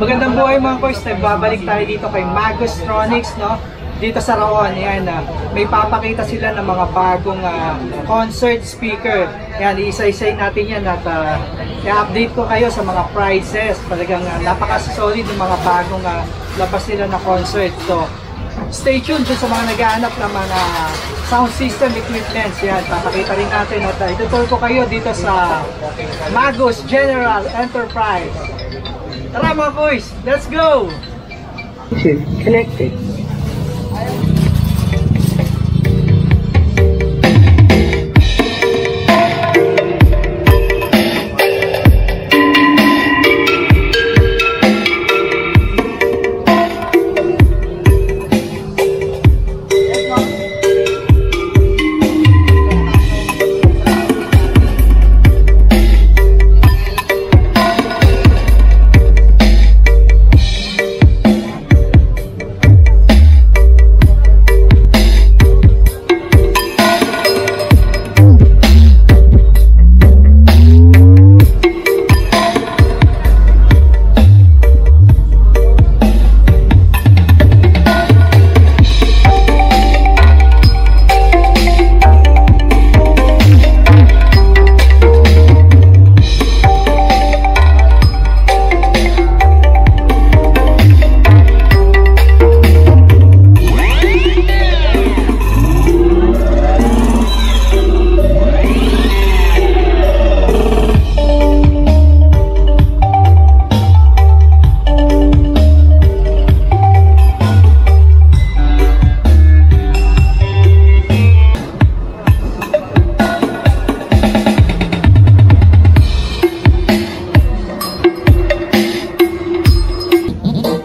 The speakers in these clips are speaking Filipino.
Magandang buhay mga kois, babalik tayo dito kay Magostronics, no? Dito sa Raon, yan, may papakita sila ng mga bagong concert speaker. Yan, iisa-isay natin yan at i-update ko kayo sa mga prices. Talagang napaka-solid ng mga bagong labas nila na concert. So, stay tuned sa mga naghahanap ng mga sound system equipments. Yan, papakita rin natin at itutur ko kayo dito sa Magos General Enterprise. Tara mga boys, let's go! Connected.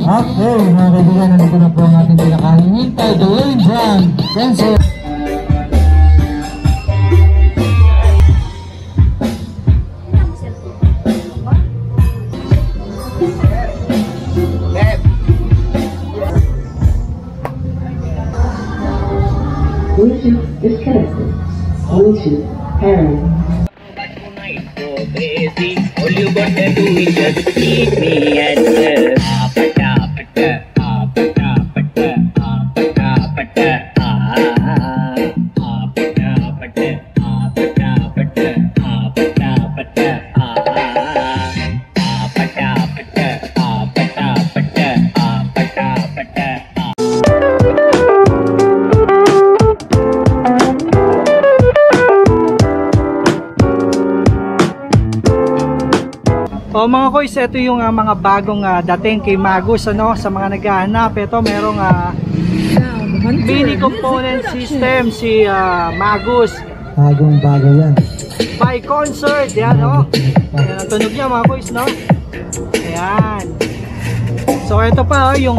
Okay, mga kaibigan, nandito na po ang ating pinakahihintay, Dwayne John Spencer. Bluetooth disconnected. Bluetooth pairing. All you gotta do is just keep me at the O mga kois, ito yung mga bagong dating kay Magos, ano, sa mga naghahanap. Ito merong mini component system si Magos. Bagong bago yan. By concert, yan, no? Yan ang tunog niya mga kois, no? Ayan. So ito pa yung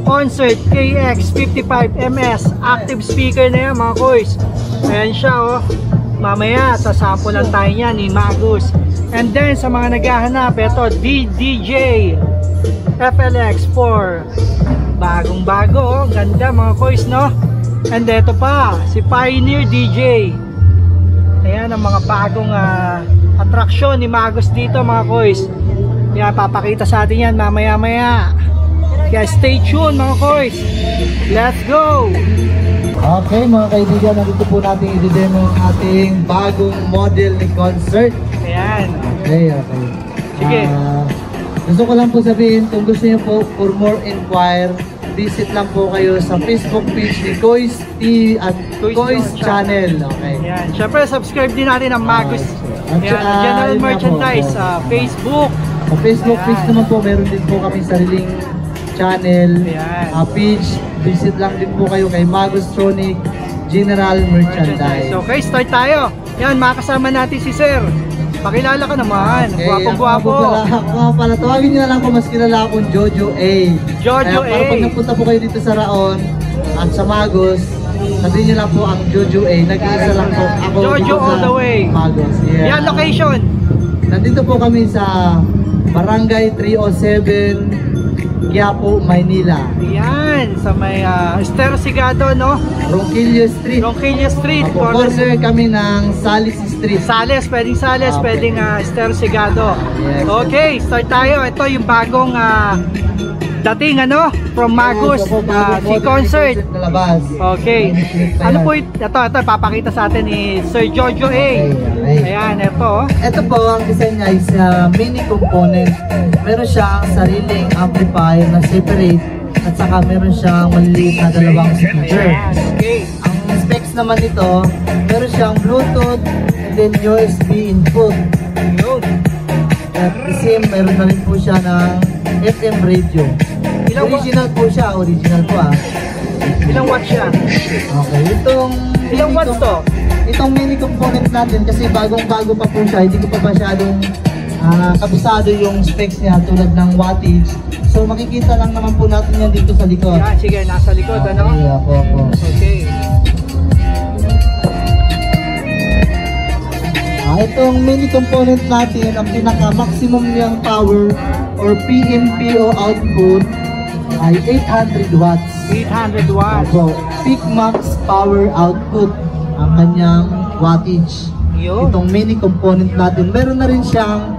concert KX55MS active speaker na yan mga kois. Ayan siya, oh. Mamaya sasample lang tayo niya ni Magos. And then sa mga naghahanap, ito DJ FLX4, bagong bago, oh. Ganda mga kois, no? And ito pa si Pioneer DJ. Ayan ang mga bagong atraksyon ni Magos dito mga kois. Yan, papakita sa atin yan mamaya maya. Kaya stay tuned mga kois. Let's go! Okay mga kaibigan, nandito po natin i-demo ang ating bagong model ni concert. Ayan. Okay. Sige. Gusto ko lang po sabihin, kung gusto niyo po for more inquire, visit lang po kayo sa Facebook page ni Kois at Kois Channel. Okay. Ayan. Syempre subscribe din natin ang Magos. Ayan, general merchandise sa Facebook. Sa Facebook page naman po, meron din po kami sariling channel, page. Visit lang din po kayo kay Magostronic General Merchandise. Okay, start tayo. Yan, makasama natin si Sir. Pakilala ka naman. Okay, Guwapo-guwapo. Ako pala, tawagin nyo na lang po, mas kilala akong Jojo A. Jojo A. Pag napunta po kayo dito sa Raon at sa Magos, sabihin nyo lang po ang Jojo A. Nag-iisa lang po ako. Jojo all the way. Magos. Yeah. Yan, location. Nandito po kami sa Barangay 307 Quiapo, Maynila. Yan, sa may Estercigado, no? Ronquillo Street. Ronquillo Street. Opo, corner kami ng Salis Street. Sales, pwedeng Sales, Okay. pwedeng Estercigado. Yes. Okay, start tayo. Ito yung bagong dating, ano? From Magus, Opo, bagong si model concert. na labas. Okay. Mini-clip Ano yan. po ito, papakita sa atin ni Sir Jojo A. Okay. Ayan, ito. Ito po, ang design niya is mini component. Meron siyang sariling amplifier na separate at saka meron siyang maliliit na dalawang speaker. Ayan, okay. Ang specs naman nito, meron siyang Bluetooth and then USB input. Yun. At the same, meron na rin po siya ng FM radio. Ilang Original po siya, original po Ilang watts siya? Okay, Ilang watts to? Itong mini component natin kasi bagong-bago pa po siya, hindi ko pa masyadong kabisado yung specs niya tulad ng wattage. So makikita lang naman po natin yan dito sa likod. Yan, sige, nasa likod, ano? Okay, opo. Okay. Itong mini component natin, ang pinaka-maximum niyang power or PMPO output ay 800 watts. 800 watts. Opo, peak max power output ang kanyang wattage. Yun. Itong mini component natin, meron na rin siyang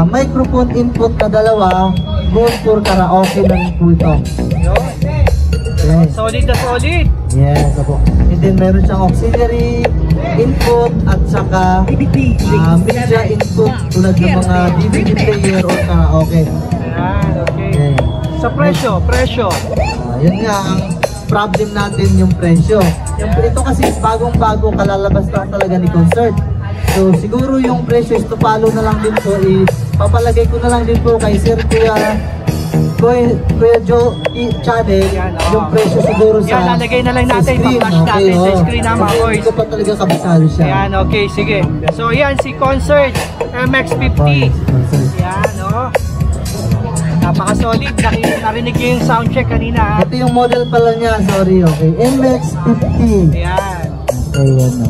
microphone input na dalawa, both for karaoke na rin po ito. Yun. Okay. Solid na solid. Yes, opo. And then meron siyang auxiliary input at saka media input tulad ng mga DVD player o karaoke. Ayan, okay. Okay. Sa presyo. Yun nga ang problem natin, yung presyo. Ito kasi bagong-bago, kalalabas lang talaga ni concert. So siguro yung presyo is to follow na lang din po. Papalagay ko na lang din po kay Sir Kuya Joe channel, Yan, yung presyo siguro sa Yan, lalagay na lang natin, sa screen. pa-flash natin sa oo. screen na, mga Kasi boys. Hindi ko pa talaga kabisado siya. Ayan, okay, sige. So yan, si Concert MX-50. Concert. Yan, oh. Napaka-solid. Narinig niyo yung sound check kanina. Ito yung model pala niya, sorry, okay. MX-50. Ayan. Okay, yan o.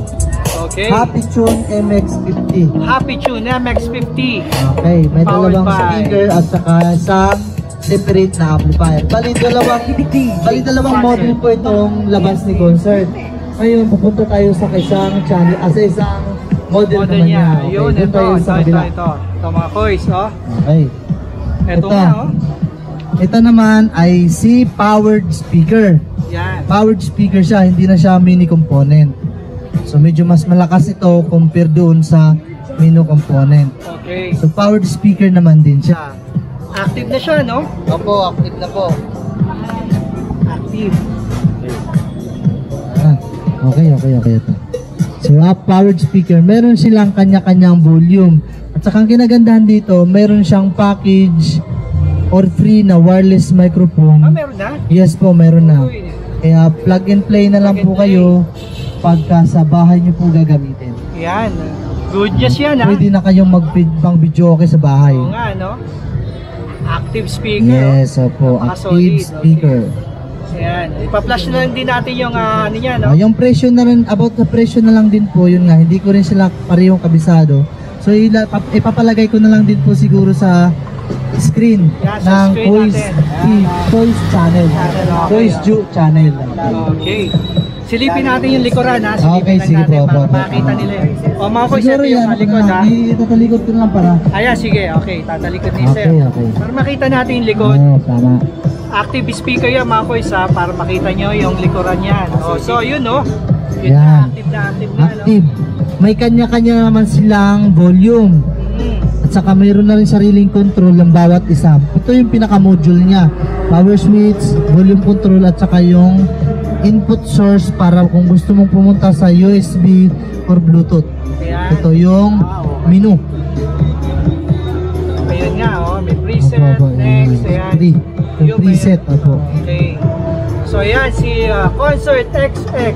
Okay. Happy Tune MX-50. Happy Tune MX-50. Okay, may Powered dalawang by- speaker at saka isang separate na amplifier. Bali dalawang model po itong labas ni concert. Ngayon, pupunta tayo sa isang channel, sa isang model naman niya. Okay, Yun, doon tayo sa kabila. ito. Ito mga boys, oh. Okay. Ito Ito. nga, oh. Ito naman ay si powered speaker. Yan. Powered speaker siya, hindi na siya mini component. So medyo mas malakas ito compare doon sa mini component. Okay. So powered speaker naman din siya. Active na siya, no? Opo, active na po. Active. Okay ito. So powered speaker, meron silang kanya-kanyang volume. At saka ang kinagandahan dito, meron siyang package or free na wireless microphone. Meron na? Yes po, meron na. Uy. Kaya plug and play na lang Plug and po play. kayo pagka sa bahay nyo po gagamitin. Yan. Good news yan, ha? Pwede na kayong mag-pang video okay sa bahay. Oo nga, no? Active speaker. Yes, opo. Napaka-solid, Active speaker. Ayan. Ipa-flash na lang din natin yung ano niya, no? Yung presyo na rin, about the presyo na lang din po, yun nga, hindi ko rin sila parehong kabisado. So ipapalagay ko na lang din po siguro sa screen Yeah, sa ng screen Toys, natin. Toys Channel. Okay, Toys okay. Ju Channel. Okay. Silipin natin yung likuran, ha? Silipin Okay, lang sige natin po, para po. makita nila. O mga boys, Siguro ito yung yan, likod, ha? itatalikod ko na lang para. Ayan, sige. Okay, tatalikod ni Sir. Okay, okay. Para makita natin yung likod. Oo, tama. Active speaker yan, mga boys, ha? Para makita nyo yung likuran yan. O, so, yun, no? Yun Yan. na, active na, no? Active. May kanya-kanya naman silang volume. At saka mayroon na rin sariling control ng bawat isa. Ito yung pinaka-module niya. Power switch, volume control at saka yung input source para kung gusto mong pumunta sa USB or Bluetooth. Ayan. Ito yung menu. Ayun nga, oh. May preset. Opo, Next, ayan. yung preset. Opo. Okay. So, ayan, si Concert XX.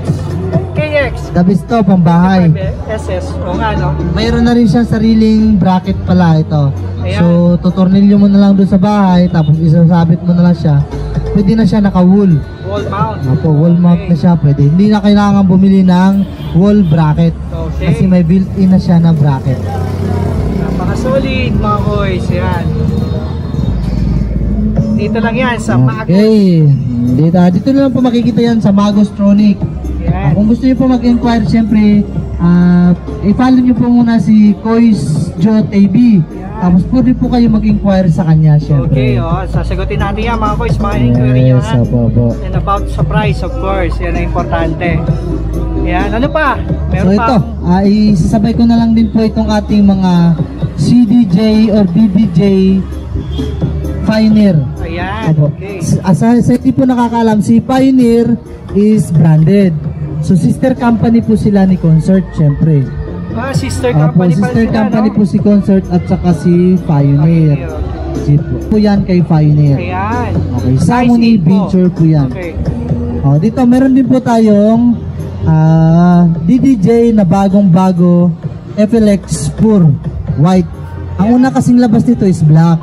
KX. The best to, pambahay. SS. O nga, no? Mayroon na rin siya sariling bracket pala ito. Ayan. So, tutornilyo mo na lang doon sa bahay, tapos isasabit mo na lang siya. Pwede na siya naka-wool. Wall mount. Opo, wall mount na siya pwede. Hindi na kailangan bumili ng wall bracket. Okay. Kasi may built-in na siya na bracket. Napaka-solid, mga boys. Yan. Dito lang yan sa Magos. Okay. Dito na lang po makikita yan sa Magostronic. Yan. Kung gusto niyo po mag-inquire, syempre, i-follow niyo po muna si Kois Joe TV. Tapos pwede po kayo mag-inquire sa kanya, syempre. Okay, sasagutin natin yan mga boys, mga inquiry nyo Yes, ha. opo. And about sa price, of course, yan ang importante. Yan, ano pa? So Meron ito, pa. isasabay ko na lang din po itong ating mga CDJ or DDJ Pioneer. Ayan, Opo. okay. Sa hindi po nakakaalam, si Pioneer is branded. So sister company po sila ni Concert, syempre. Sister Opo, company pa sister sila, company no? po si Concert at saka si Pioneer. Okay, Po yan kay Pioneer. Ayan. Okay, Samuni info. Venture po yan. Okay. Dito meron din po tayong DDJ na bagong-bago FLX Pure White. Ang una kasing labas nito is black.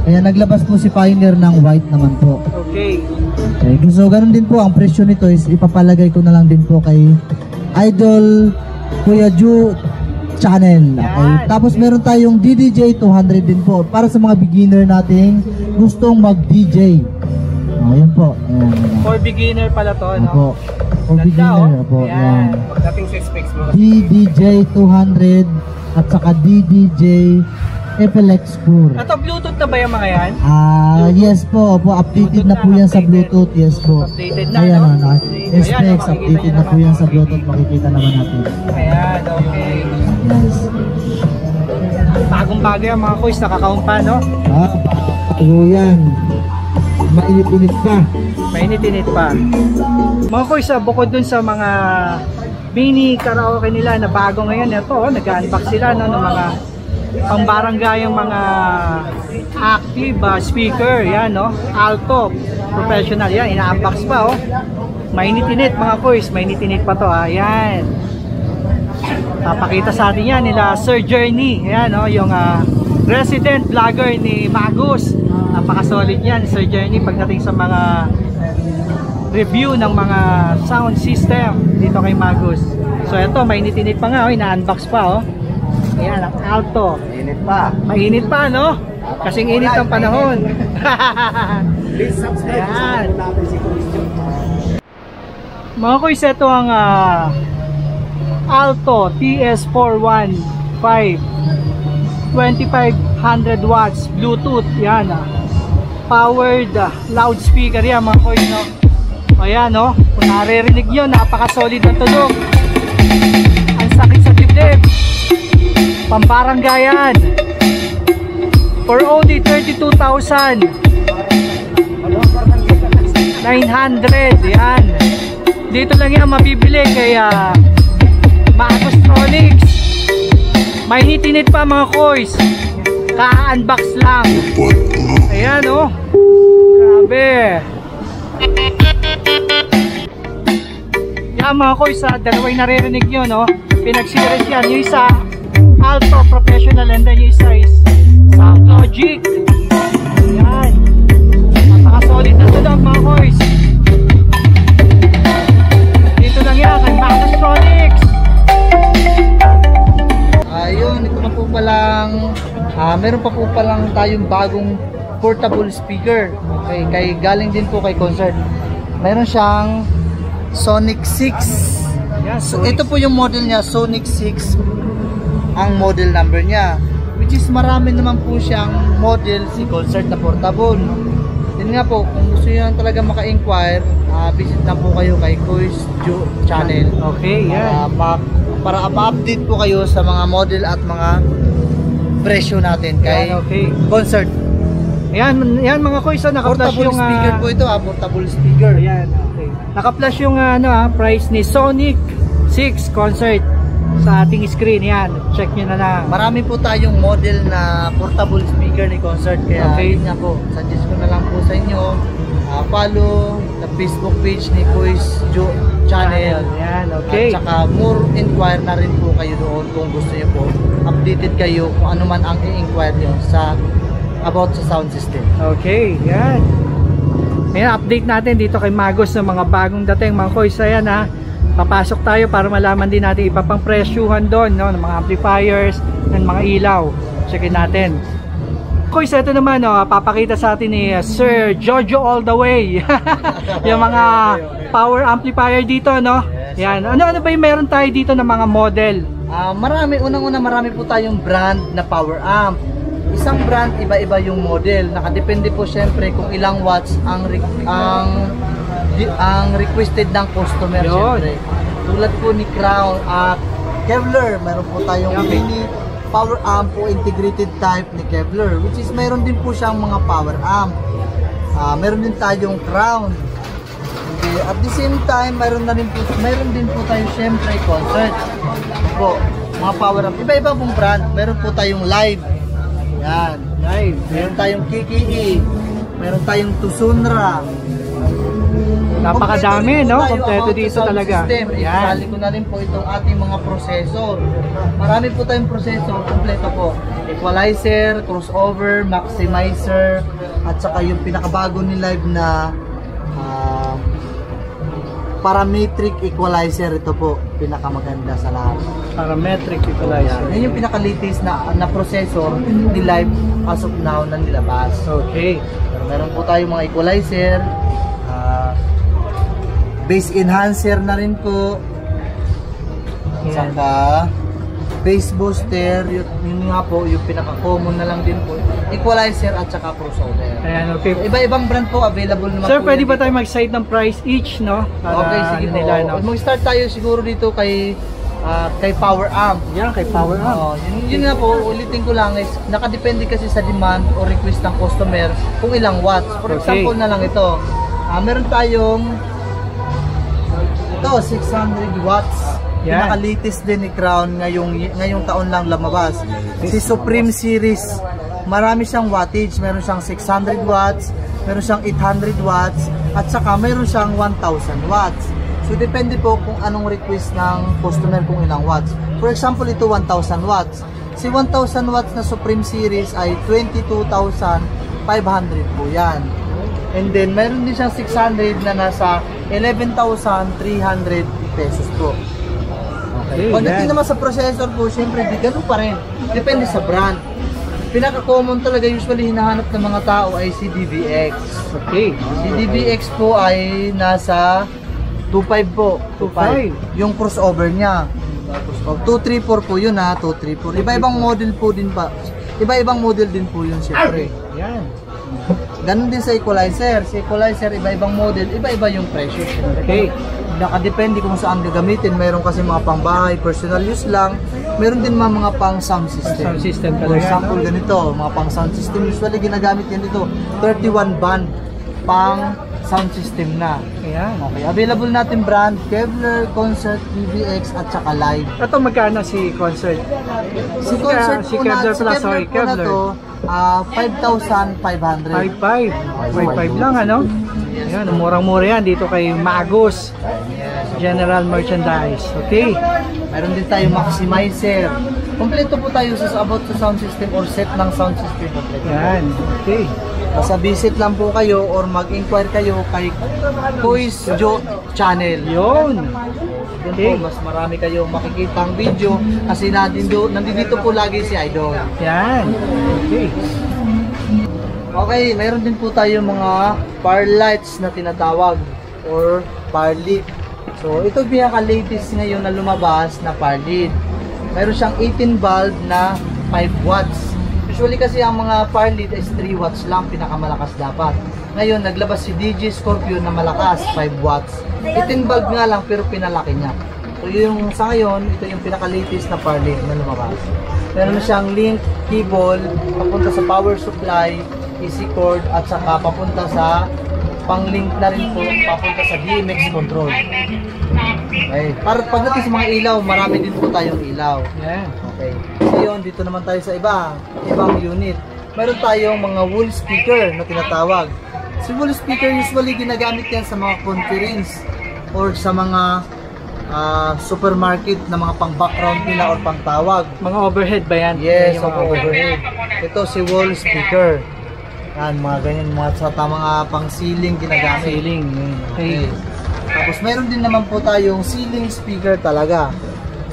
Kaya naglabas po si Pioneer ng white naman po. Okay. Okay, so ganun din po ang presyo nito is ipapalagay ko na lang din po kay Idol Kuya Ju channel. Okay. Tapos meron tayong DDJ 200 din po para sa mga beginner nating gustong mag-DJ. Ayan po. Ayan. For beginner pala to, no? Opo. For Ganda, beginner. oh. Opo. Ayan. Ayan. Pagdating sa specs mo. DDJ 200 at saka DDJ FLX Pure. Ito, Bluetooth na ba yung mga yan? Yes po, updated na po yan sa Bluetooth. Yes po. Updated na, Ayan, no? SPX, Ayan, updated makikita na po nyo yan naman. sa Bluetooth. Makikita naman natin. Ayan, okay. Yes. Bagong-bago yan mga kuys, nakakaumpa, no? Bago yan. Mainit-init pa. Mainit-init pa. Mga kuys, bukod dun sa mga mini karaoke nila na bago ngayon, ito, nag-unbox sila, no, ng mga pambarangay yung mga active speaker, yan, no? Alto, professional, yan, ina-unbox pa, oh. Mainit-init mga kuys, mainit-init pa to, ha, yan. Papakita sa atin yan nila Sir Journey, yan, no? Yung resident vlogger ni Magos. Napaka-solid yan, Sir Journey, pagdating sa mga review ng mga sound system dito kay Magos. So ito, mainit-init pa nga, oh, ina-unbox pa, oh. Ayan, ang alto. Mainit pa. Mainit pa, no? Kasing init ang panahon. Please subscribe. Ayan. Mga kuys, ito ang Alto TS415 2500 watts Bluetooth. Yan, powered loudspeaker yan mga kuys, no? Ayan, no? Kung naririnig nyo, napaka-solid ng tunog. Ang sakit sa dibdib. Pambaranggayan. For only 32,900. Yan. Dito lang yan mabibili kaya Magostronics. May hitinit pa mga koys. Ka-unbox lang. Ayan, oh. Grabe. Yan mga koys, dalawa yung naririnig nyo, no? Pinag-series yan. Yung isa Alto Professional and then yung isa is Sound Logic. Yan. Napaka-solid na tunog mga koys. Dito lang yan kay Magostronics. Ayun, ito na po palang meron pa po palang tayong bagong portable speaker. Okay, kay galing din po kay Concert. Meron siyang Sonic 6. Yan, So ito po yung model niya, Sonic 6 ang model number niya. Which is marami naman po siyang model si Concert na portable. Yun nga po, kung gusto niyo talaga maka-inquire, visit na po kayo kay Kois Joe channel. Okay, yan. Para ma-update po kayo sa mga model at mga presyo natin kay Yan, okay. Concert. Yan mga koys, naka-flash Portable yung speaker po ito, portable speaker. Ayan, okay. Naka-flash yung price ni Sonic 6 Concert sa ating screen. Yan, check nyo na lang. Marami po tayong model na portable speaker ni Concert, kaya Okay. yun nga po, suggest ko na lang po sa inyo, follow the Facebook page ni Kois Joe channel. Yan, okay. At saka more inquire na rin po kayo doon kung gusto niyo po updated kayo kung ano man ang i-inquire niyo about sa sound system. Okay, yan. Ayan, update natin dito kay Magos ng mga bagong dating mga koys. Ayan, papasok tayo para malaman din natin iba pang presyuhan doon, no, ng mga amplifiers and mga ilaw. Checkin natin. course, ito naman, papakita sa atin ni Sir Jojo all the way. Yung mga power amplifier dito, no? Yan. Ano ba yung meron tayo dito ng mga model? Unang-una marami po tayong brand na power amp. Isang brand, iba-iba yung model. Nakadepende po syempre kung ilang watts ang requested ng customer. Syempre. Tulad po ni Crown at Kevlar, meron po tayong mini power amp o integrated type ni Kevlar, which is meron din po siyang mga power amp. Meron din tayong Crown. Okay. At the same time, meron din po tayo syempre concert. Po, mga power amp. Iba-iba pong brand. Meron po tayong live. Yan, live. Meron tayong KKE. Meron tayong Tusunra. Napakadami, no? Kompleto dito talaga. Isali ko na rin po itong ating mga processor. Marami po tayong processor, kompleto po. Equalizer, crossover, maximizer, at saka yung pinakabago ni Live na parametric equalizer. Ito po, pinakamaganda sa lahat. Parametric equalizer. Yan yung pinaka-latest na processor ni Live as of now na nilabas. Okay. Meron po tayong mga equalizer, bass enhancer na rin po, saka bass booster, yun nga po, yung pinaka-common na lang din po, equalizer at saka crossover. Ayan, okay. Iba-ibang brand po available naman. Sir, po pwede ba tayo mag-cite ng price each, no? Okay, sige po. Mag-start tayo siguro dito kay power amp. Yan, kay power amp. Yun nga po, ulitin ko lang is nakadepende kasi sa demand o request ng customer kung ilang watts. For example na lang ito, meron tayong ito, 600 watts. Yan. Pinaka-latest din ni Crown ngayong taon lang lumabas. Si Supreme Series, marami siyang wattage. Meron siyang 600 watts, meron siyang 800 watts, at saka meron siyang 1,000 watts. So depende po kung anong request ng customer kung ilang watts. For example, ito 1,000 watts. Si 1,000 watts na Supreme Series ay 22,500 po yan. And then meron din siyang 600 na nasa 11,300 pesos po. Okay. Pagdating naman sa processor po, syempre di ganun pa rin. Depende sa brand. Pinaka-common talaga usually hinahanap ng mga tao ay si DVX. Okay. Si DVX po ay nasa 2.5 po. 2.5. Yung crossover niya. 234 po yun ha. 234. Iba-ibang model po din pa. Iba-ibang model din po yun syempre. Yan. Ganun din sa equalizer. Sa equalizer, iba-ibang model, iba-iba yung presyo. Okay. Nakadepende kung saan gagamitin. Meron kasi mga pangbahay, personal use lang. Meron din mga pang sound system. Sound system For talaga. example, ganito, mga pang sound system. Usually ginagamit yan dito. 31 band pang sound system na. Ayan. Okay. Available natin brand, Kevlar, Concert, PVX, at saka Live. Ito magkano si Concert? Si Concert si po na, Kevlar si pala, Kevlar sorry, po na Kevlar. to, 5,500. 5.5. 5.5 lang, ano? Ayan, murang-mura yan dito kay Magus General Merchandise. Okay. Meron din tayo maximizer. Kompleto po tayo about sa sound system or set ng sound system. Yan. Okay. Sa visit lang po kayo or mag-inquire kayo kay Kuis Joe Channel. Yun. Doon po, mas marami kayong makikita ang video kasi nandito po lagi si Idol. Yan. Okay. Okay, meron din po tayo mga power lights na tinatawag or power lead. So, ito pinaka-latest ngayon na lumabas na power lead. Meron siyang 18 bulb na 5 watts. Usually kasi ang mga power lead is 3 watts lang, pinakamalakas dapat. Ngayon, naglabas si DJ Scorpio na malakas, 5 watts. 18 bulb nga lang pero pinalaki niya. So, yung sa ngayon, ito yung pinaka-latest na power lead na lumabas. Meron siyang link cable papunta sa power supply, easy cord, at saka papunta sa pang-link na rin po papunta sa DMX control. Okay. Para pagdating sa mga ilaw, marami din po tayong ilaw. Yan. Okay. Ngayon, dito naman tayo sa ibang unit. Meron tayong mga wall speaker na tinatawag. Si wall speaker usually ginagamit yan sa mga conference or sa mga supermarket na mga pang-background nila or pang-tawag. Mga overhead ba yan? Yes, Yung mga overhead. Ito si wall speaker. Yan, mga ganyan, mga sa mga pang-ceiling ginagamit. Ceiling. Okay. Tapos meron din naman po tayong ceiling speaker talaga.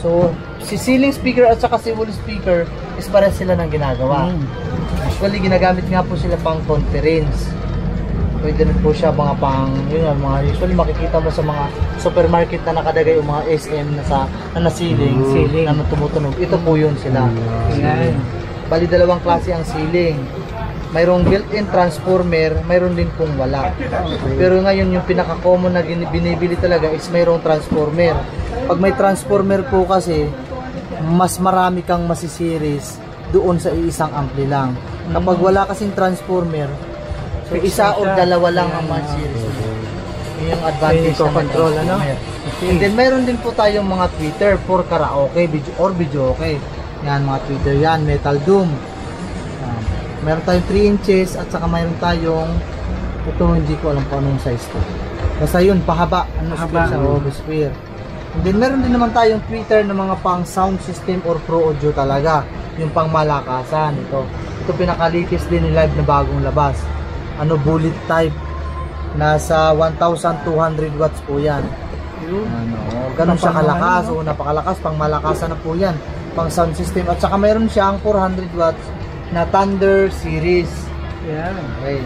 So, si ceiling speaker at saka si wall speaker is pares sila ng ginagawa. Usually ginagamit nga po sila pang conference. Pwede rin po siya mga pang, yun nga, mga usually makikita mo sa mga supermarket na nakadagay o mga SM na ceiling na tumutunog. Ito po yun sila. Yan. Bali dalawang klase ang ceiling. Mayroong built-in transformer, mayroon din pong wala. Pero ngayon yung pinaka-common na binibili talaga is mayroong transformer. Pag may transformer po kasi, mas marami kang masisiris doon sa isang ampli lang. Kapag wala kasing transformer, so isa o dalawa lang ang masisiris. Yun yung advantage ng control, ano? And then mayroon din po tayong mga tweeter for karaoke video okay. Yan mga tweeter yan, Metal Doom. Meron tayong 3 inches at saka mayroon tayong ito, hindi ko alam kung anong size to. Basta yun, pahaba. Ano sa sphere. And then meron din naman tayong tweeter na mga pang sound system or pro audio talaga. Yung pang malakasan. Ito pinaka-latest din ni live na bagong labas. Ano, bullet type. Nasa 1,200 watts po yan. Ganun siya kalakas. O napakalakas, pang malakasan na po yan. Pang sound system. At saka mayroon siyang 400 watts na Thunder series. Yan. Okay.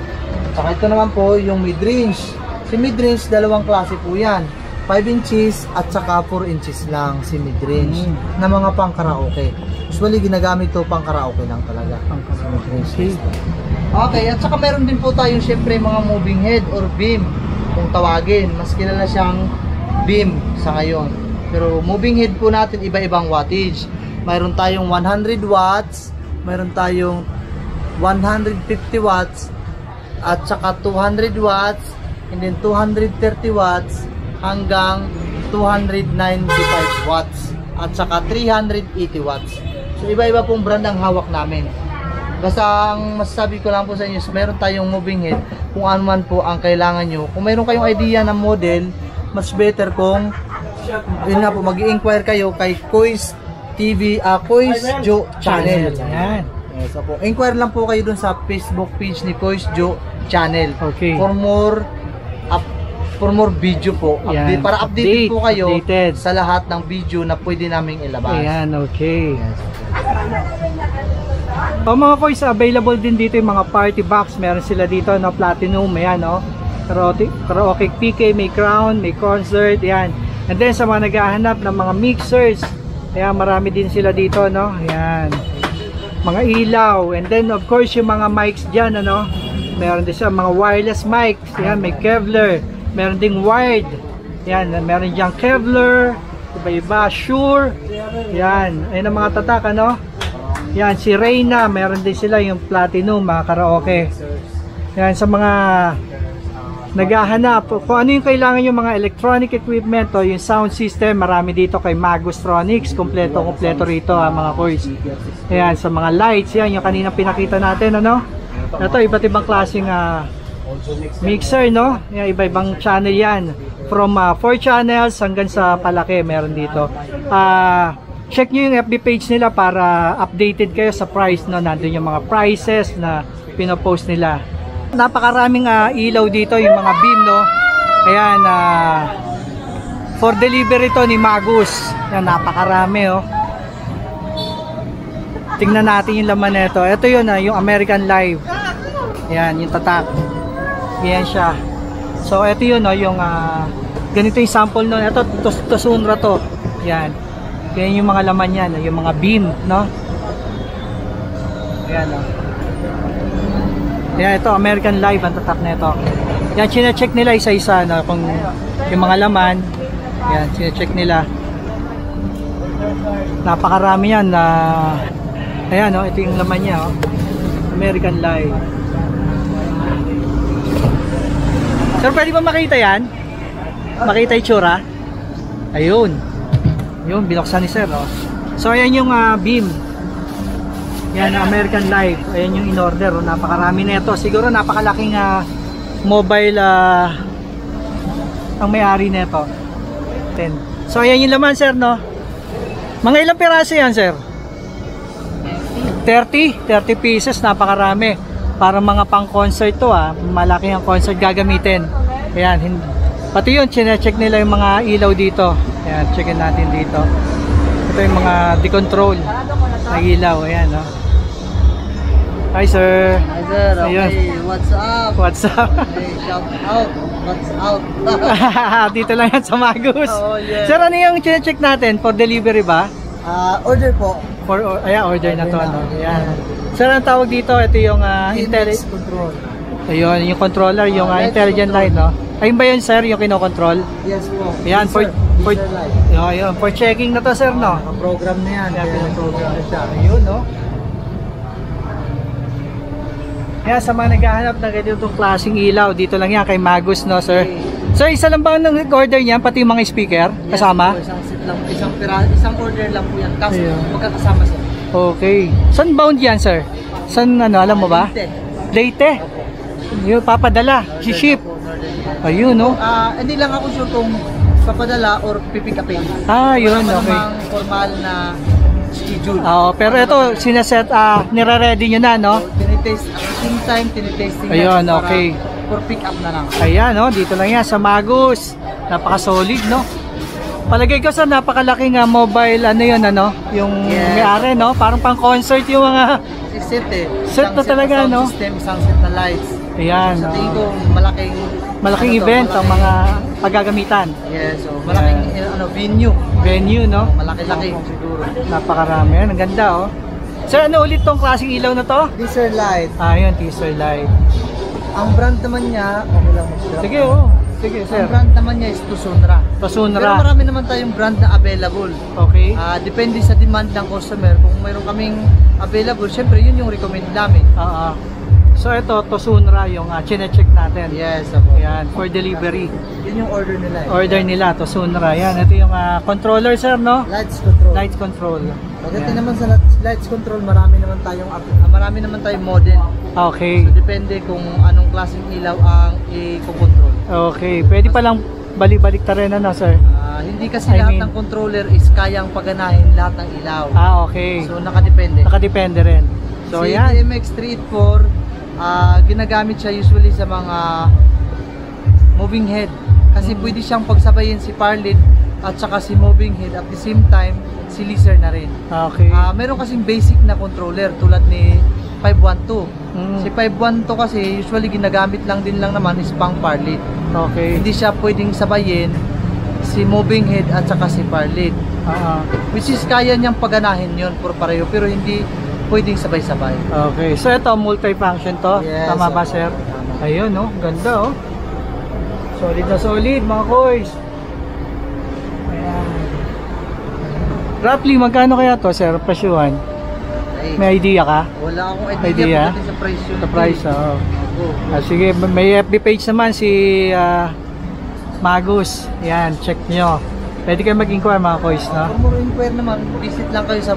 Saka ito naman po yung mid-range. Si mid-range, dalawang klase po yan. 5 inches at saka 4 inches lang si mid-range na mga pang karaoke. Usually ginagamit to pang karaoke lang talaga. Okay, at saka meron din po tayong syempre mga moving head or beam kung tawagin. Mas kilala siyang beam sa ngayon. Pero moving head po natin iba-ibang wattage. Mayroon tayong 100 watts, mayroon tayong 150 watts at saka 200 watts and then 230 watts hanggang 295 watts at saka 380 watts. So iba-iba pong brand ang hawak namin. Basta ang masasabi ko lang po sa inyo is meron tayong moving head kung ano man po ang kailangan nyo. Kung mayroon kayong idea ng model, mas better kung yun nga po, mag-i-inquire kayo kay Kois TV, Kois Joe Channel. Yan. So po, inquire lang po kayo dun sa Facebook page ni Kois Joe Channel. Okay. For more video po. Yan. Para updated po kayo Updated. sa lahat ng video na pwede naming ilabas. Ayan, okay. O mga boys, available din dito yung mga party box. Meron sila dito, no, platinum, ayan, no. Karaoke PK, may crown, may concert, ayan. And then sa mga naghahanap ng mga mixers, ayan, marami din sila dito, no. Ayan. Mga ilaw, and then of course yung mga mics dyan, ano. Meron din siya mga wireless mics, ayan, may Kevlar. Meron ding wired. Yan, meron diyang Kevlar, iba-iba, Shure. Yan, ayun ang mga tatak, ano? Yan, si Reyna, meron din sila yung platinum, mga karaoke. Yan, sa mga naghahanap, kung ano yung kailangan yung mga electronic equipment o yung sound system, marami dito kay Magustronics, kompleto rito, mga boys. Yan, sa mga lights, yan, yung kanina pinakita natin, ano? Ito, iba't ibang klaseng mixer, no? Yan, iba-ibang channel yan. From 4 channels hanggang sa palaki, meron dito. Check nyo yung FB page nila para updated kayo sa price, no? Nandun yung mga prices na pinopost nila. Napakaraming ilaw dito, yung mga beam, no? Ayan, for delivery to ni Magus. Yan, napakarami, oh. Tingnan natin yung laman nito. Ito yun, yung American Live. Ayan, yung tatak. Yan siya. So ito yun, no, yung ganito yung sample no. Ito Tosunra to. Yan. Yan yung mga laman yan, yung mga beam, no. Ayan, no. Yan, ito American Live ang tatak nito. Yan, chine-check nila isa-isa, no, kung yung mga laman. Yan, chine-check nila. Napakarami yan na ayan, no, ito yung laman niya, oh. American Live. Sir, pwede ba makita yan? Makita yung tsura? Ayun. Yun, binuksan ni Sir, oh. So, ayan yung beam. Yan, American Live. Ayan yung in-order, oh. Napakarami na ito. Siguro napakalaking mobile ang may-ari na ito. 10. So, ayan yung laman, Sir, no? Mga ilang piraso yan, Sir? 30 pieces, napakarami. Para mga pang concert to, malaki ang concert gagamitin. Ayan, pati yun, chine-check nila yung mga ilaw dito. Ayan, checkin natin dito. Ito yung mga decontrol na ilaw, ayan, no. Hi sir. Hi sir, Ayun. okay, what's up? What's up? Hey, shout out, what's out? Dito lang yan sa Magus. Oh, yeah. Sir, ano yung check natin? For delivery ba? Order po. Order na to. Order Ano? na. Ayan. Sir, ang tawag dito, ito yung Intelligence control. Ayun, yung controller, yung Lights intelligent control. light, no? Ayun ba yun, sir, yung kinokontrol? Yes po. Ayan, Yes, sir. for Laser light. ayun, for checking na to, sir, no? Program na yan. Kaya Kaya pinaprogram program siya. Ayun, no? Kaya sa mga naghahanap ng ganitong klaseng ilaw, dito lang yan kay Magus, no, sir? Sir, isa lang ba ang order niyan, pati yung mga speaker kasama? Yes, po, isang set lang, isang order lang po yan. Kasi Ayun. magkakasama sir. Okay. Saan bound yan, sir? Saan, ano, alam mo ba? Leyte. Yun, papadala, ship. Ayun, no? Hindi lang ako sure kung papadala or pipick upin. Yun, Wala okay. namang formal na schedule. Oo, pero ito, sinaset, nire-ready nyo na, no? Tinitest, at the same time, tinitesting Ayun, natin para okay. for pick up na lang. Ayan, no? Dito lang yan, sa Magus. Napaka-solid, no? Palagay ko sa napakalaking mobile, ano yun, ano? Yung Yes. may-ari, no? Parang pang-concert yung mga... Set eh. Set na Isang talaga, sound no? System, isang set na lights. Ayan, Sa no? tingin ko, Malaking ano to, event ang mga paggagamitan. Yes, so malaking venue. Venue, no? Malaki-laki siguro. Napakarami. Yan, ang ganda, oh. Sir, ano ulit tong klaseng ilaw na to? Laser light. Yun, teaser light. Ang brand naman niya, okay lang mag-drop. Sige, oh. Sige, sir. Ang brand naman niya is Tusunra. Pero Pasunra. marami naman tayong brand na available. Okay. Depende sa demand ng customer. Kung mayroon kaming available, syempre yun yung recommend namin. So, ito, Tosunra, yung chine-check natin. Yes, ako. Yan, for delivery. Yun yung order nila. Order nila, Tosunra. Yan, ito yung controller, sir, no? Lights control. Light control. Pagdating Yan. naman sa lights control, marami naman tayong model. Okay. So depende kung anong klaseng ilaw ang i-control. Okay. Pwede palang balik-balik ta rin, ano, sir? Hindi kasi I lahat mean- ng controller is kayang paganahin lahat ng ilaw. Okay. So nakadepende. Nakadepende rin. So, Si yan. DMX384, ginagamit siya usually sa mga moving head. Kasi pwede siyang pagsabayin si Parlid at saka si moving head at the same time si laser na rin. Okay. Meron kasing basic na controller tulad ni 512. Si 512 kasi usually ginagamit lang naman is pang Parlid. Okay. Hindi siya pwedeng sabayin si moving head at saka si Parlid. Which is kaya niyang paganahin yon por pareho pero hindi pwedeng sabay-sabay. Okay. So, ito, multi-function to. Yes, Tama ba, opo. sir? Tama. Ayun, no? Ganda, oh. Solid na solid, mga koys. Ayan. Roughly, magkano kaya to, sir? Presyuhan? Ay, May idea ka? wala akong Idea? idea pagdating sa price yun. Sa price, oh. Oo. Sige, may FB page naman si Magus. Yan, check nyo. Pwede kayo mag-inquire, mga koys, no? Kung more inquire naman, visit lang kayo sa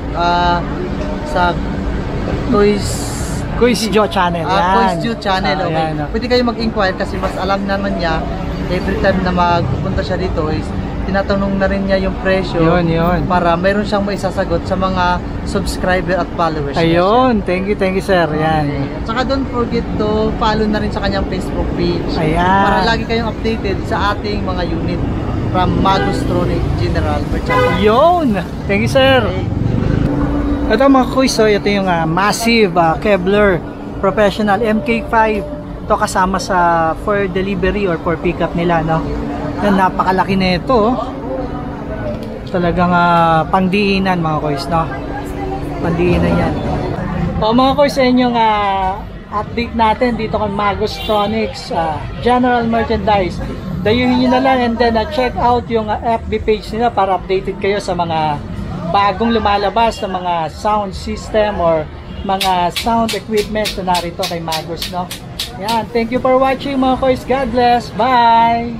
Quiz Joe Channel. Yan. Quiz Joe Channel. Okay. Yan, no? Pwede kayo mag-inquire kasi mas alam naman niya every time na magpupunta siya dito is tinatanong na rin niya yung presyo Yun. para mayroon siyang maisasagot sa mga subscriber at followers niya. Ayun, thank you, sir. Yan. At saka don't forget to follow na rin sa kanyang Facebook page. Ayan. Para lagi kayong updated sa ating mga unit from Magus Tronic General Merchandise. Yun! Thank you, sir. Ito mga kuys, so ito yung massive Kevlar Professional MK5. Ito kasama sa for delivery or for pickup nila, no? Yan, napakalaki na ito. Oh. Talagang pangdiinan mga kuys, no? Pangdiinan yan. O mga kuys, sa inyong update natin dito kay Magus Tronics General Merchandise. Dayuhin nyo na lang and then check out yung FB page nila para updated kayo sa mga bagong lumalabas na mga sound system or mga sound equipment na narito kay Magus, no? Yan, thank you for watching mga koys. God bless. Bye!